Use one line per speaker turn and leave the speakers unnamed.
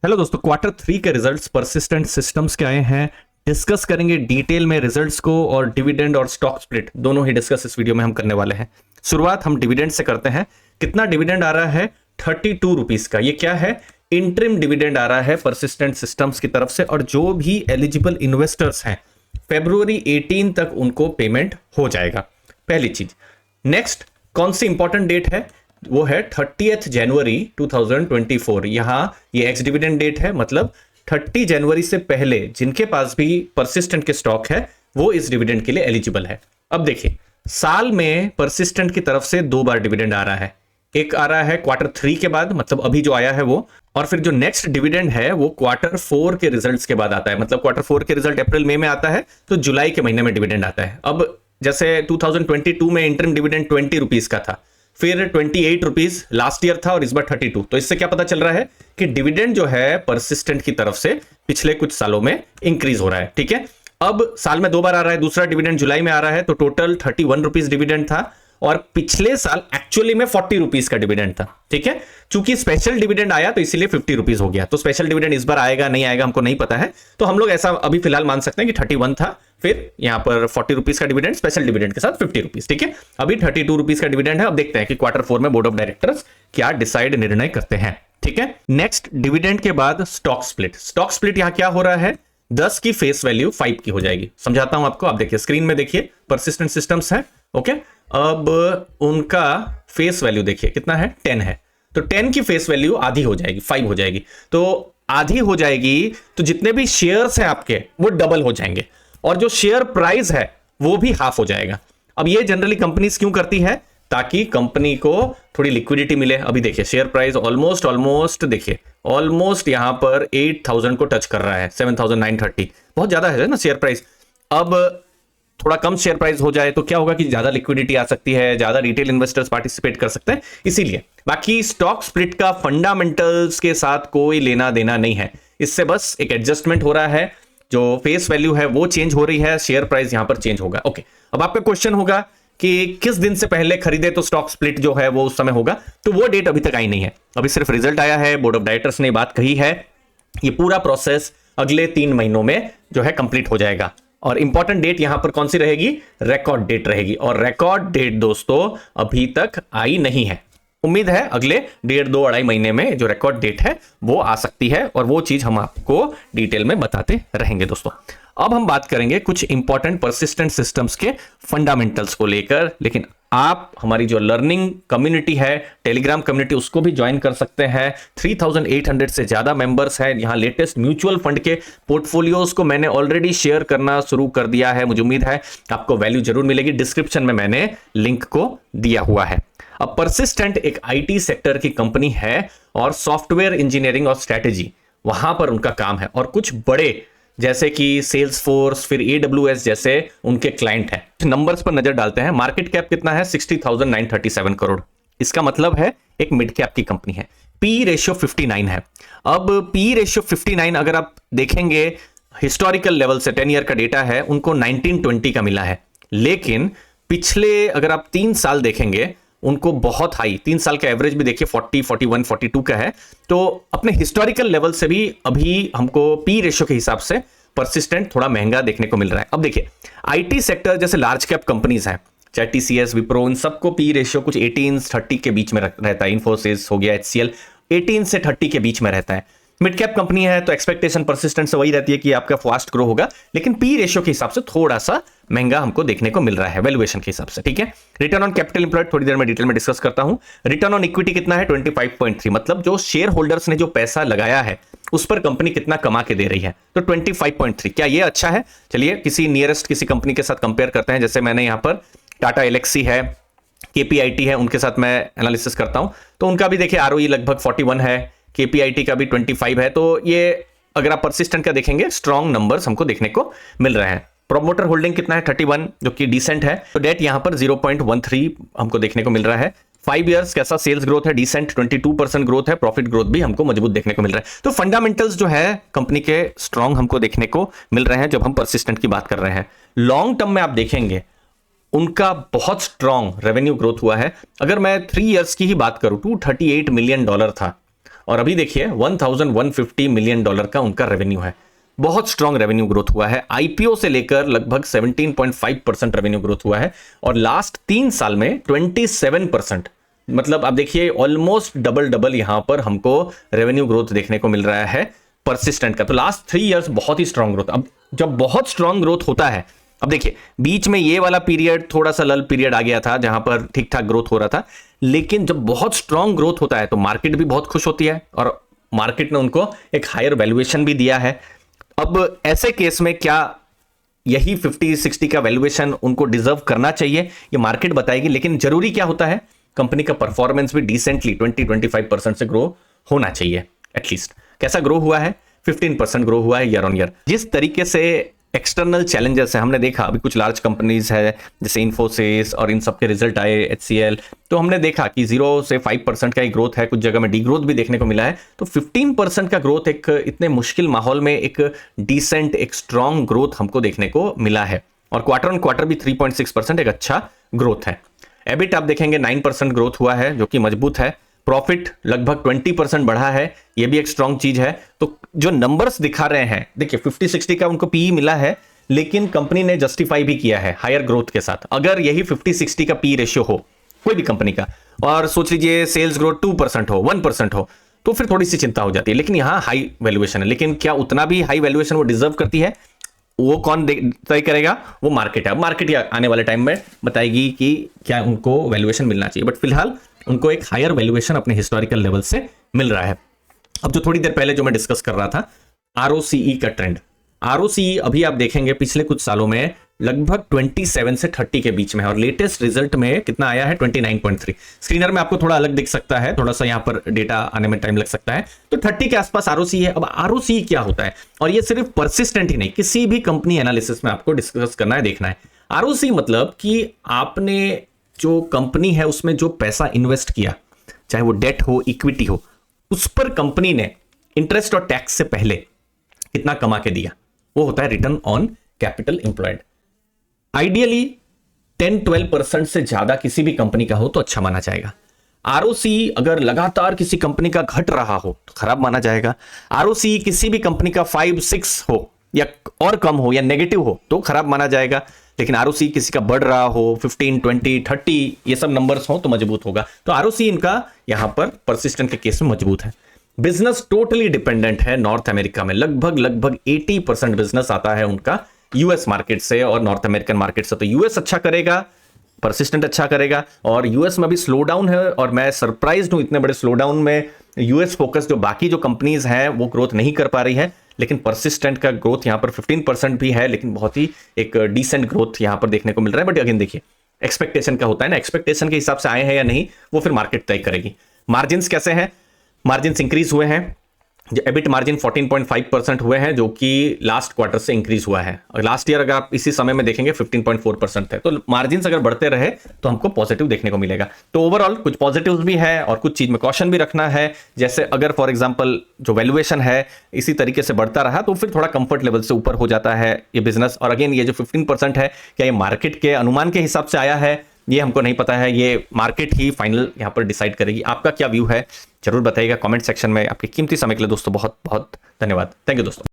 Hello दोस्तों, quarter 3 के results persistent systems के आए हैं। डिस्कस करेंगे डिटेल में रिजल्ट्स को, और डिविडेंड और स्टॉक स्प्लिट दोनों ही डिस्कस इस वीडियो में हम करने वाले हैं। शुरुआत हम डिविडेंड से करते हैं। कितना डिविडेंड आ रहा है? 32 रुपीज का। ये क्या है? इंटरिम डिविडेंड आ रहा है परसिस्टेंट सिस्टम्स की तरफ से, और जो भी एलिजिबल इन्वेस्टर्स हैं February 18 तक उनको पेमेंट हो जाएगा। पहली चीज। नेक्स्ट कौन सी इंपॉर्टेंट डेट है? वो है 30 जनवरी 2024। यहां ये एक्स डिविडेंड डेट है, मतलब 30 जनवरी से पहले जिनके पास भी परसिस्टेंट के स्टॉक है वो इस डिविडेंड के लिए एलिजिबल है। अब देखिए, साल में परसिस्टेंट की तरफ से 2 बार डिविडेंड आ रहा है। एक आ रहा है क्वार्टर 3 के बाद, मतलब अभी जो आया है वो, और फिर जो नेक्स्ट डिविडेंड है वो क्वार्टर 4 के रिजल्ट्स के बाद आता है। मतलब क्वार्टर 4 के रिजल्ट अप्रैल मई में आता है, तो जुलाई के महीने में डिविडेंड आता है। अब जैसे 2022 में इंटरिम डिविडेंड 20 रुपीज का था, फिर 28 रुपीज लास्ट ईयर था, और इस बार 32। तो इससे क्या पता चल रहा है कि डिविडेंड जो है परसिस्टेंट की तरफ से पिछले कुछ सालों में इंक्रीज हो रहा है। ठीक है, अब साल में 2 बार आ रहा है, दूसरा डिविडेंड जुलाई में आ रहा है, तो टोटल 31 रुपीज डिविडेंड था, और पिछले साल एक्चुअली में 40 रुपीज का डिविडेंड था। ठीक है, चूंकि स्पेशल डिविडेंड आया तो इसीलिए 50 रुपीज हो गया। तो स्पेशल डिविडेंड इस बार आएगा नहीं आएगा हमको नहीं पता है, तो हम लोग ऐसा अभी फिलहाल मान सकते हैं कि 31 था, फिर यहां पर 40 रुपीज का डिविडेंड, स्पेशल डिविडेंड के साथ 50 रुपीज। ठीक है, अभी 32 रुपीज का डिविडेंड है। अब देखते हैं कि क्वार्टर 4 में बोर्ड ऑफ डायरेक्टर्स क्या डिसाइड निर्णय करते हैं। ठीक है, नेक्स्ट डिविडेंड के बाद स्टॉक स्प्लिट। स्टॉक स्प्लिट यहां क्या हो रहा है? 10 की फेस वैल्यू 5 की हो जाएगी। समझाता हूं आपको। आप देखिए स्क्रीन में, देखिए परसिस्टेंट सिस्टम्स है। ओके, अब उनका फेस वैल्यू देखिए कितना है? 10 है। तो 10 की फेस वैल्यू आधी हो जाएगी, 5 हो जाएगी। तो आधी हो जाएगी तो जितने भी शेयर्स हैं आपके वो डबल हो जाएंगे, और जो शेयर प्राइस है वो भी हाफ हो जाएगा। अब ये जनरली कंपनीज क्यों करती है? ताकि कंपनी को थोड़ी लिक्विडिटी मिले। अभी देखिए शेयर प्राइस ऑलमोस्ट देखिए ऑलमोस्ट यहां पर 8000 को टच कर रहा है, 7930। बहुत ज्यादा है ना शेयर प्राइस। अब थोड़ा कम शेयर प्राइस हो जाए तो क्या होगा कि ज्यादा लिक्विडिटी आ सकती है, ज्यादा रिटेल इन्वेस्टर्स पार्टिसिपेट कर सकते हैं, इसीलिए। बाकी स्टॉक स्प्लिट का फंडामेंटल्स के साथ कोई लेना देना नहीं है, इससे बस एक एडजस्टमेंट हो रहा है। जो फेस वैल्यू है वो चेंज हो रही है, शेयर प्राइस यहां पर चेंज होगा। ओके, अब आपका क्वेश्चन होगा कि किस दिन से पहले खरीदे तो स्टॉक स्प्लिट जो है वो उस समय होगा। तो वो डेट अभी तक आई नहीं है, अभी सिर्फ रिजल्ट आया है, बोर्ड ऑफ डायरेक्टर्स ने बात कही है। ये पूरा प्रोसेस अगले 3 महीनों में जो है कंप्लीट हो जाएगा। और इंपॉर्टेंट डेट यहां पर कौन सी रहेगी? रिकॉर्ड डेट रहेगी, और रिकॉर्ड डेट दोस्तों अभी तक आई नहीं है। उम्मीद है अगले 1.5-2 महीने में जो रिकॉर्ड डेट है वो आ सकती है, और वो चीज हम आपको डिटेल में बताते रहेंगे दोस्तों। अब हम बात करेंगे कुछ इंपॉर्टेंट परसिस्टेंट सिस्टम्स के फंडामेंटल्स को लेकर। लेकिन आप हमारी जो लर्निंग कम्युनिटी है, टेलीग्राम कम्युनिटी, उसको भी ज्वाइन कर सकते हैं। 3800 से ज्यादा मेंबर्स हैं। यहां लेटेस्ट म्यूचुअल फंड के पोर्टफोलियोज को मैंने ऑलरेडी शेयर करना शुरू कर दिया है। मुझे उम्मीद है आपको वैल्यू जरूर मिलेगी। डिस्क्रिप्शन में मैंने लिंक को दिया हुआ है। अब परसिस्टेंट एक आईटी सेक्टर की कंपनी है, और सॉफ्टवेयर इंजीनियरिंग और स्ट्रेटेजी वहां पर उनका काम है, और कुछ बड़े जैसे कि सेल्सफोर्स, फिर AWS जैसे उनके क्लाइंट हैं। नंबर्स पर नजर डालते हैं। मार्केट कैप कितना है? 60,937 करोड़। इसका मतलब है एक मिड कैप की कंपनी है। पी रेशियो 59 है। अब पी रेशियो 59 अगर आप देखेंगे हिस्टोरिकल लेवल से, 10 ईयर का डेटा है, उनको 1920 का मिला है। लेकिन पिछले अगर आप 3 साल देखेंगे उनको बहुत हाई, 3 साल का एवरेज भी देखिए 40, 41, 42 का है। तो अपने हिस्टोरिकल लेवल से भी अभी हमको पी रेशियो के हिसाब से परसिस्टेंट थोड़ा महंगा देखने को मिल रहा है। अब देखिए आईटी सेक्टर जैसे लार्ज कैप कंपनीज हैं, चाहे TCS, विप्रो, इन सबको पी रेशियो कुछ 18-30 के बीच में रहता है। इन्फोसिस हो गया, HCL 18 से 30 के बीच में रहता है। मिड कैप कंपनी है तो एक्सपेक्टेशन परसिस्टेंट से वही रहती है कि आपका फास्ट ग्रो होगा, लेकिन पी रेशियो के हिसाब से थोड़ा सा महंगा हमको देखने को मिल रहा है वैल्यूएशन के हिसाब से। ठीक है, रिटर्न ऑन कैपिटल एम्प्लॉयड थोड़ी देर में डिटेल में डिस्कस करता हूं। रिटर्न ऑन इक्विटी कितना है? 25.3, मतलब जो शेयर होल्डर्स ने जो पैसा लगाया है उस पर कंपनी कितना कमा के दे रही है, तो 25.3। क्या ये अच्छा है? चलिए किसी नियरेस्ट किसी कंपनी के साथ कंपेयर करते हैं। जैसे मैंने यहां पर टाटा एलेक्सी है, KPIT है, उनके साथ मैं एनालिसिस करता हूं, तो उनका भी देखिए ROE लगभग 41 है, KPIT का भी 25 है। तो ये अगर आप परसिस्टेंट का देखेंगे स्ट्रॉन्ग नंबर्स हमको देखने को मिल रहे हैं। प्रोमोटर होल्डिंग कितना है? 31, जो कि डिसेंट है। तो डेट यहां पर 0.13 हमको देखने को मिल रहा है। 5 इयर्स कैसा सेल्स ग्रोथ है? डिसेंट 22% ग्रोथ है। प्रॉफिट ग्रोथ भी हमको मजबूत देखने को मिल रहा है। तो फंडामेंटल्स जो है कंपनी के स्ट्रॉन्ग हमको देखने को मिल रहे हैं जब हम परसिस्टेंट की बात कर रहे हैं। लॉन्ग टर्म में आप देखेंगे उनका बहुत स्ट्रॉन्ग रेवेन्यू ग्रोथ हुआ है। अगर मैं 3 इयर्स की ही बात करूं, $238 मिलियन था और अभी देखिए $1150 मिलियन का उनका रेवेन्यू है। बहुत स्ट्रांग रेवेन्यू ग्रोथ हुआ है। आईपीओ से लेकर लगभग 17.5% रेवेन्यू ग्रोथ हुआ है और लास्ट 3 साल में 27%। मतलब आप देखिए ऑलमोस्ट डबल यहां पर हमको रेवेन्यू ग्रोथ देखने को मिल रहा है परसिस्टेंट का। तो लास्ट 3 इयर्स बहुत ही स्ट्रांग ग्रोथ। अब जब बहुत स्ट्रांग ग्रोथ होता है, अब देखिए बीच में ये वाला पीरियड थोड़ा सा लल पीरियड आ गया था जहां पर ठीक ठाक ग्रोथ हो रहा था, लेकिन जब बहुत स्ट्रांग ग्रोथ होता है तो मार्केट भी बहुत खुश होती है और मार्केट ने उनको एक हायर वैल्यूएशन भी दिया है। अब ऐसे केस में क्या यही 50-60 का वैल्यूएशन उनको डिजर्व करना चाहिए, ये मार्केट बताएगी। लेकिन जरूरी क्या होता है, कंपनी का परफॉर्मेंस भी डिसेंटली 20-25% से ग्रो होना चाहिए एटलीस्ट। कैसा ग्रो हुआ है? 15% ग्रो हुआ है ईयर ऑन ईयर। जिस तरीके से एक्सटर्नल चैलेंजेस है, हमने देखा अभी कुछ लार्ज कंपनीज है जैसे इन्फोसिस और इन सब के रिजल्ट आए, HCL, तो हमने देखा कि 0 से 5% का ही ग्रोथ है, कुछ जगह में डी ग्रोथ भी देखने को मिला है। तो 15% का ग्रोथ एक इतने मुश्किल माहौल में एक डिसेंट, एक स्ट्रॉन्ग ग्रोथ हमको देखने को मिला है। और क्वार्टर ऑन क्वार्टर भी 3.6% एक अच्छा ग्रोथ है। एबिट आप देखेंगे 9% ग्रोथ हुआ है जो कि मजबूत है। प्रॉफिट लगभग 20% बढ़ा है, ये भी एक स्ट्रॉन्ग चीज है। तो जो नंबर्स दिखा रहे हैं, देखिए 50-60 का उनको पीई मिला है, लेकिन कंपनी ने जस्टिफाई भी किया है हायर ग्रोथ के साथ। अगर यही 50-60 का पी रेशियो हो कोई भी कंपनी का, और सोच लीजिए सेल्स ग्रोथ 2% हो, 1% हो, तो फिर थोड़ी सी चिंता हो जाती है। लेकिन यहां हाई वैल्यूएशन है, लेकिन क्या उतना भी हाई वैल्यूएशन वो डिजर्व करती है, वो कौन तय करेगा? वो मार्केट है। मार्केट आने वाले टाइम में बताएगी कि क्या उनको वैल्यूएशन मिलना चाहिए, बट फिलहाल उनको एक हायर वैल्यूएशन अपने हिस्टोरिकल लेवल से मिल रहा है। अब जो थोड़ी देर पहले जो मैं डिस्कस कर रहा था, ROCE का ट्रेंड। ROCE अभी आप देखेंगे पिछले कुछ सालों में लगभग 27 से 30 के बीच में है और लेटेस्ट रिजल्ट में कितना आया है? 29.3। स्क्रीनर में आपको थोड़ा अलग दिख सकता है, थोड़ा सा यहां पर डेटा आने में टाइम लग सकता है। तो 30 के आसपास ROCE है। अब ROCE क्या होता है, और ये सिर्फ परसिस्टेंट ही नहीं, किसी भी कंपनी एनालिसिस में आपको डिस्कस करना है, देखना है। ROCE मतलब कि आपने जो कंपनी है उसमें जो पैसा इन्वेस्ट किया, चाहे वो डेट हो, इक्विटी हो, उस पर कंपनी ने इंटरेस्ट और टैक्स से पहले कितना कमा के दिया, वो होता है return on capital employed. Ideally 10-12% से ज्यादा किसी भी कंपनी का हो तो अच्छा माना जाएगा। ROCE अगर लगातार किसी कंपनी का घट रहा हो तो खराब माना जाएगा। ROCE किसी भी कंपनी का 5-6 हो या और कम हो या नेगेटिव हो तो खराब माना जाएगा। लेकिन ROCE किसी का बढ़ रहा हो, 15, 20, 30 ये सब नंबर्स हो तो मजबूत होगा। तो ROCE इनका यहां पर परसिस्टेंट के केस में मजबूत है। बिजनेस टोटली डिपेंडेंट है नॉर्थ अमेरिका में। लगभग 80% बिजनेस आता है उनका यूएस मार्केट से और नॉर्थ अमेरिकन मार्केट से। तो यूएस अच्छा करेगा, परसिस्टेंट अच्छा करेगा। और यूएस में भी स्लो डाउन है और मैं सरप्राइज्ड हूं इतने बड़े स्लो डाउन में यूएस फोकस जो बाकी जो कंपनीज हैं वो ग्रोथ नहीं कर पा रही है। लेकिन परसिस्टेंट का ग्रोथ यहां पर 15% भी है, लेकिन बहुत ही एक डिसेंट ग्रोथ यहां पर देखने को मिल रहा है। बट अगेन देखिए एक्सपेक्टेशन का होता है ना, एक्सपेक्टेशन के हिसाब से आए हैं या नहीं वो फिर मार्केट तय करेगी। मार्जिन कैसे हैं? मार्जिन इंक्रीज हुए हैं। एबिट मार्जिन 14.5% हुए हैं जो कि लास्ट क्वार्टर से इंक्रीज हुआ है। और लास्ट ईयर अगर आप इसी समय में देखेंगे 15.4% है। तो मार्जिन अगर बढ़ते रहे तो हमको पॉजिटिव देखने को मिलेगा। तो ओवरऑल कुछ पॉजिटिव्स भी है और कुछ चीज में कॉशन भी रखना है। जैसे अगर फॉर एग्जांपल जो वैल्यूएशन है इसी तरीके से बढ़ता रहा तो फिर थोड़ा कंफर्ट लेवल से ऊपर हो जाता है ये बिजनेस। और अगेन ये जो 15% है क्या ये मार्केट के अनुमान के हिसाब से आया है ये हमको नहीं पता है, ये मार्केट ही फाइनल यहां पर डिसाइड करेगी। आपका क्या व्यू है जरूर बताइएगा कमेंट सेक्शन में। आपके कीमती समय के लिए दोस्तों बहुत बहुत धन्यवाद। थैंक यू दोस्तों।